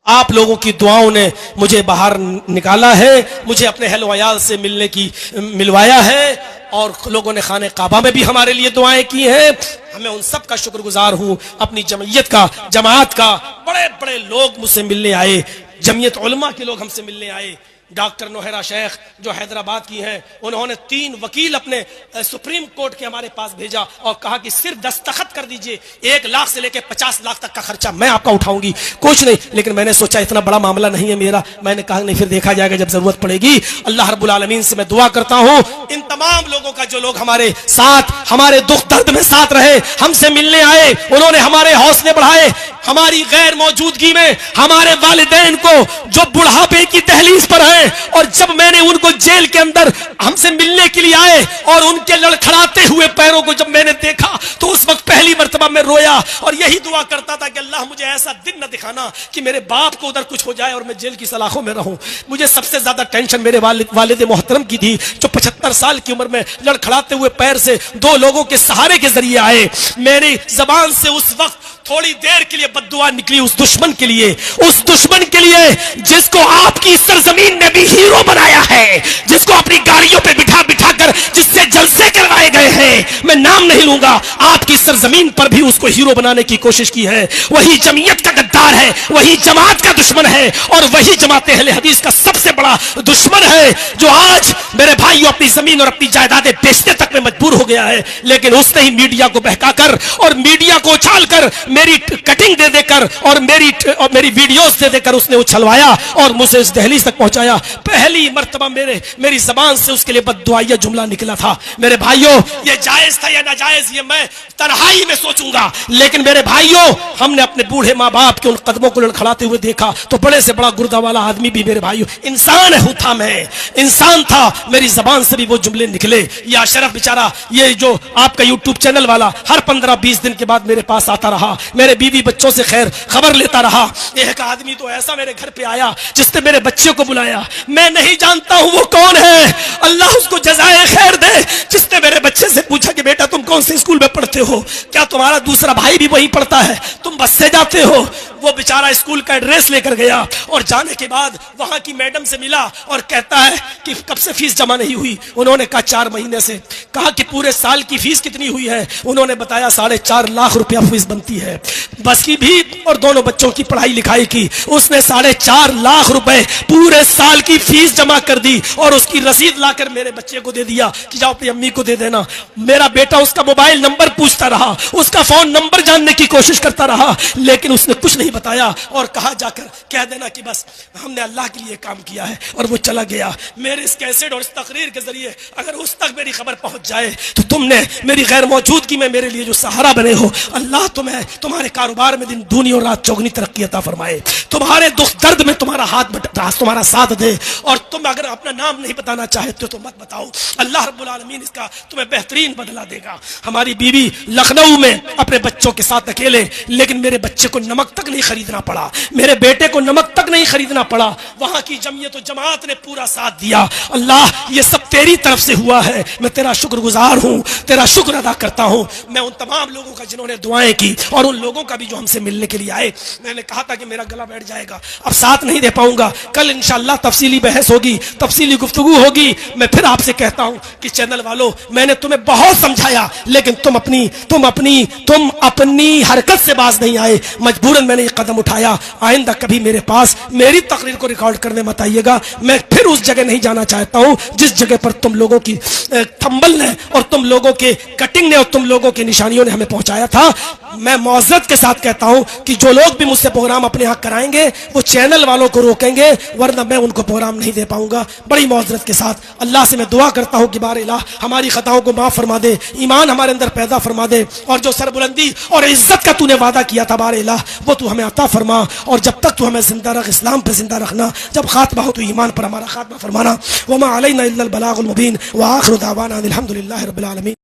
آپ لوگوں کی دعاؤں نے مجھے باہر نکالا ہے، مجھے اپنے اہل و عیال سے ملوایا ہے، اور لوگوں نے خانہ کعبہ میں بھی ہمارے لیے دعائیں کی ہیں۔ میں ان سب کا شکر گزار ہوں، اپنی جمعیت کا، جماعت کا۔ بڑے بڑے لوگ مجھ سے ملنے آئے، جمعیت علماء کے لوگ ہم سے ملنے آئے۔ ڈاکٹر نوہرا شیخ جو حیدرآباد کی ہیں، انہوں نے 3 وکیل اپنے سپریم کورٹ کے ہمارے پاس بھیجا اور کہا کہ صرف دستخط کر دیجئے، 1 لاکھ سے لے کے 50 لاکھ تک کا خرچہ میں آپ کا اٹھاؤں گی، کچھ نہیں۔ لیکن میں نے سوچا اتنا بڑا معاملہ نہیں ہے میرا، میں نے کہا نہیں، پھر دیکھا جائے گا جب ضرورت پڑے گی۔ اللہ رب العالمین سے میں دعا کرتا ہوں ان تمام لوگوں کا جو لوگ ہمارے ساتھ، ہمارے دکھ درد میں ساتھ رہے، ہم سے ملنے آئے، انہوں نے ہمارے حوصلے بڑھائے۔ ہماری غیر موجودگی میں ہمارے والدین کو جو بڑھاپے کی دہلیز پر ہیں، اور جب میں نے ان کو جیل کے اندر ہم سے ملنے کے لیے آئے اور ان کے لڑکھڑاتے ہوئے پیروں کو جب میں نے دیکھا تو اس وقت پہلی مرتبہ میں رویا، اور یہی دعا کرتا تھا کہ اللہ مجھے ایسا دن نہ دکھانا کہ میرے باپ کو ادھر کچھ ہو جائے اور میں جیل کی سلاخوں میں رہوں۔ مجھے سب سے زیادہ ٹینشن میرے والد محترم کی تھی، جو 75 سال کی عمر میں لڑکھڑاتے ہوئے پیر سے 2 لوگوں کے سہارے کے ذریعے آئے۔ میری زبان سے اس وقت تھوڑی دیر کے لیے بد دعا نکلی اس دشمن کے لیے، اس دشمن کے لیے جس کو آپ کی سرزمین نے بھی ہیرو بنایا ہے، جس کو اپنی گاڑیوں پہ بٹھا بٹھا کر جس سے جلسے کروائے گئے ہیں، میں نام نہیں لوں گا، آپ کی سرزمین پر بھی اس کو ہیرو بنانے کی کوشش کی ہے۔ وہی جمعیت کا غدار ہے، وہی جماعت کا دشمن ہے، اور وہی جماعت اہل حدیث کا سب سے بڑا دشمن ہے، جو آج میرے بھائیوں اپنی زمین اور اپنی جائیدادیں بیچنے تک میں مجبور ہو گیا ہے۔ لیکن اس نے ہی میڈیا کو بہکا کر اور میڈیا کو اچھال کر میری کٹنگ دے دے کر اور میری ویڈیوز دے دے کر اس نے اچھلوایا اور مجھے اس دہلیز تک پہنچایا۔ پہلی مرتبہ میری زبان سے اس کے لیے بد دعائیہ جملہ نکلا تھا۔ میرے بھائیوں، یہ جائز تھا یا ناجائز یہ میں تنہائی میں سوچوں گا، لیکن میرے بھائیوں، ہم نے اپنے بوڑھے ماں باپ کے ان قدموں کو لڑکھڑاتے ہوئے دیکھا تو بڑے سے بڑا گردہ والا آدمی بھی میرے بھائیوں انسان تھا، میں انسان تھا، میری زبان سے بھی وہ جملے نکلے۔ یہ اشرف بیچارہ، یہ جو آپ کا یوٹیوب چینل والا، ہر 15-20 دن کے بعد میرے پاس آتا رہا، میرے بیوی بچوں سے خیر خبر لیتا رہا۔ ایک آدمی تو ایسا میرے گھر پہ آیا جس نے میرے بچے کو بلایا، میں نہیں جانتا ہوں وہ کون ہے، اللہ اس کو جزائے خیر دے، جس نے میرے بچے سے پوچھا کہ بیٹا تم کون سے اسکول میں پڑھتے ہو، کیا تمہارا دوسرا بھائی بھی وہی پڑھتا ہے، تم بس سے جاتے ہو؟ وہ بیچارہ اسکول کا ایڈریس لے کر گیا، اور جانے کے بعد وہاں کی میڈم سے ملا اور کہتا ہے کہ کب سے فیس جمع نہیں ہوئی؟ انہوں نے کہا 4 مہینے سے۔ کہا کہ پورے سال کی فیس کتنی ہوئی ہے؟ انہوں نے بتایا 4.5 لاکھ روپیہ فیس بنتی ہے، بس کی بھی اور دونوں بچوں کی پڑھائی لکھائی کی۔ اس نے 4.5 لاکھ روپے پورے سال کی فیس جمع کر دی اور اس کی رسید لا کر میرے بچے کو دے دیا کہ جاؤ اپنی امی کو دے دینا۔ میرا بیٹا اس کا موبائل نمبر پوچھتا رہا، اس کا فون نمبر جاننے کی کوشش کرتا رہا، لیکن اس نے کچھ نہیں بتایا اور کہا جا کر کہہ دینا کہ بس ہم نے اللہ کے لیے کام کیا ہے، اور وہ چلا گیا۔ میرے اس کیسٹ اور اس تقریر کے ذریعے اگر اس تک میری خبر پہنچ جائے تو تم نے میری غیر موجودگی میں میرے لیے جو سہارا بنے ہو، اللہ تمہیں تمہارے کاروبار میں دن دونی اور رات چوگنی ترقی عطا فرمائے، تمہارے دکھ درد میں تمہارا تمہارا ساتھ دے، اور تم اگر اپنا نام نہیں بتانا چاہتے تو مت بتاؤ، اللہ رب العالمین اس کا تمہیں بہترین بدلہ دے گا۔ ہماری بیوی لکھنؤ میں اپنے بچوں کے ساتھ اکیلے، لیکن میرے بچے کو نمک تک نہیں خریدنا پڑا، میرے بیٹے کو نمک تک نہیں خریدنا پڑا، وہاں کی جمعیت و جماعت نے پورا ساتھ دیا۔ اللہ یہ سب تیری طرف سے ہوا ہے، میں تیرا شکر گزار ہوں، تیرا شکر ادا کرتا ہوں۔ میں ان تمام لوگوں کا جنہوں نے دعائیں کی، اور ان لوگوں کا بھی جو ہم سے ملنے کے لیے آئے، میں نے کہا تھا کہ میرا گلا بیٹھ جائے گا، اب ساتھ نہیں دے پاؤں گا، کل انشاءاللہ تفصیلی بحث ہوگی، تفصیلی گفتگو ہوگی۔ میں پھر آپ سے کہتا ہوں کہ چینل والوں، میں نے تمہیں بہت سمجھایا، لیکن تم اپنی حرکت سے باز نہیں آئے، مجبوراً میں نے یہ قدم اٹھایا۔ آئندہ کبھی میرے پاس میری تقریر کو ریکارڈ کرنے مت آئیے گا، میں پھر اس جگہ نہیں جانا چاہتا ہوں جس جگہ پر تم لوگوں کی تھمبل نے اور تم لوگوں کے کٹنگ نے اور تم لوگوں کے نشانیوں نے ہمیں پہنچایا تھا۔ میں معذرت کے ساتھ کہتا ہوں کہ جو لوگ بھی مجھ سے پروگرام اپنے ہاں کرائیں گے وہ چینل والوں کو روکیں گے، ورنہ میں ان کو پروگرام نہیں دے پاؤں گا۔ بڑی معذرت کے ساتھ اللہ سے میں دعا کرتا ہوں کہ بار الہ ہماری خطاؤں کو معاف فرما دے، ایمان ہمارے اندر پیدا فرما دے، اور جو سربلندی اور عزت کا تو نے وعدہ کیا تھا بار الہ وہ تو ہمیں عطا فرما، اور جب تک تو ہمیں زندہ رکھ، اسلام پہ زندہ رکھنا، جب خاتمہ ہو تو ایمان پر ہمارا خاتمہ فرمانا۔ وما علینا الا البلاغ المبین، وآخر دعوانا الحمد للہ رب العالمین۔